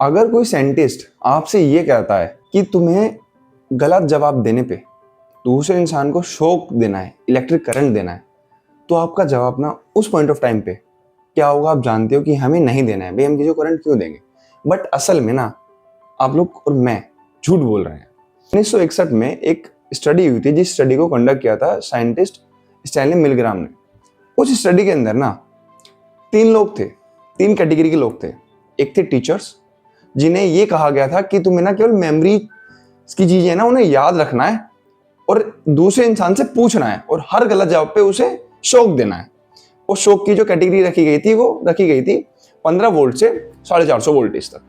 अगर कोई साइंटिस्ट आपसे ये कहता है कि तुम्हें गलत जवाब देने पे दूसरे इंसान को शॉक देना है, इलेक्ट्रिक करंट देना है, तो आपका जवाब ना उस पॉइंट ऑफ टाइम पे क्या होगा आप जानते हो कि हमें नहीं देना है भाई, हम किसी को करंट क्यों देंगे। बट असल में ना आप लोग और मैं झूठ बोल रहे हैं। 1961 में एक स्टडी हुई थी, जिस स्टडी को कंडक्ट किया था साइंटिस्ट स्टैनली मिलग्राम ने। उस स्टडी के अंदर ना 3 लोग थे, 3 कैटेगरी के लोग थे। एक थे टीचर्स, जिन्हें ये कहा गया था कि तुम्हें ना केवल मेमोरी की चीजें ना उन्हें याद रखना है और दूसरे इंसान से पूछना है और हर गलत जवाब पे उसे शॉक देना है। और शॉक की जो कैटेगरी रखी गई थी वो रखी गई थी 15 वोल्ट से 450 वोल्टेज तक,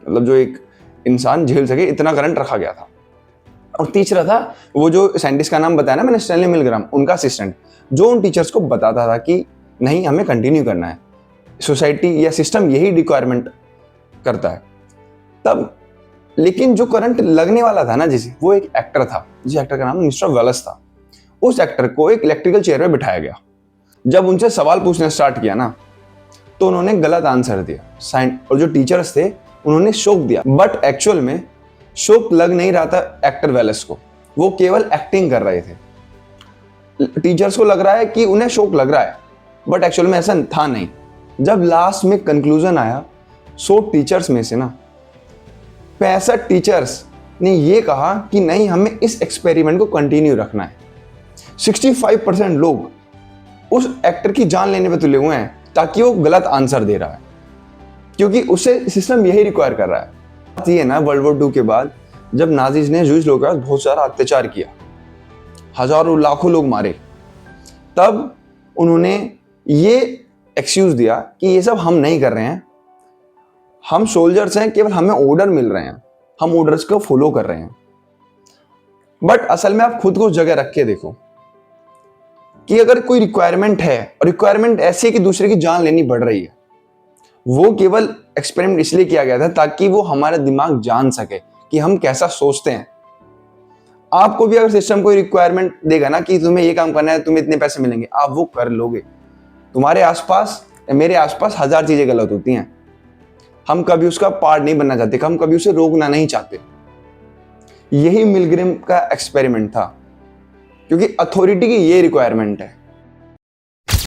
मतलब जो एक इंसान झेल सके इतना करंट रखा गया था। और तीसरा था वो जो साइंटिस्ट का नाम बताया ना मैंने, स्टैनली मिलग्राम, उनका असिस्टेंट, जो उन टीचर्स को बताता था कि नहीं हमें कंटिन्यू करना है, सोसाइटी या सिस्टम यही रिक्वायरमेंट करता है। तब लेकिन जो करंट लगने वाला था ना जिसे, वो एक एक्टर था, जिस एक्टर का नाम मिस्टर वेल्स था। उस एक्टर को एक इलेक्ट्रिकल चेयर में बिठाया गया। जब उनसे सवाल पूछना स्टार्ट किया ना तो उन्होंने गलत आंसर दिया, और जो टीचर्स थे उन्होंने शॉक दिया। बट एक्चुअल में शॉक लग नहीं रहा था एक्टर वेल्स को, वो केवल एक्टिंग कर रहे थे। टीचर्स को लग रहा है कि उन्हें शॉक लग रहा है, बट एक्चुअल में ऐसा था नहीं। जब लास्ट में कंक्लूजन आया 100 टीचर्स में से ना 65 टीचर्स ने ये कहा कि नहीं हमें इस एक्सपेरिमेंट को कंटिन्यू रखना है। 65% लोग उस एक्टर की जान लेने पे तुले हुए हैं ताकि वो गलत आंसर दे रहा है, क्योंकि उसे सिस्टम यही रिक्वायर कर रहा है। बात ये ना वर्ल्ड वॉर 2 के बाद जब नाजीज ने जूस लोगों पर बहुत सारा अत्याचार किया, हजारों लाखों लोग मारे, तब उन्होंने ये एक्सक्यूज दिया कि ये सब हम नहीं कर रहे हैं, हम सोल्जर्स हैं, केवल हमें ऑर्डर मिल रहे हैं, हम ऑर्डर्स को फॉलो कर रहे हैं। बट असल में आप खुद को उस जगह रख के देखो कि अगर कोई रिक्वायरमेंट है और रिक्वायरमेंट ऐसी है कि दूसरे की जान लेनी पड़ रही है, वो केवल एक्सपेरिमेंट इसलिए किया गया था ताकि वो हमारा दिमाग जान सके कि हम कैसा सोचते हैं। आपको भी अगर सिस्टम कोई रिक्वायरमेंट देगा ना कि तुम्हें ये काम करना है, तुम्हें इतने पैसे मिलेंगे, आप वो कर लोगे। तुम्हारे आसपास मेरे आसपास 1000 चीजें गलत होती हैं, हम कभी उसका पार्ट नहीं बनना चाहते, हम कभी उसे रोकना नहीं चाहते। यही मिलग्राम का एक्सपेरिमेंट था, क्योंकि अथॉरिटी की ये रिक्वायरमेंट है।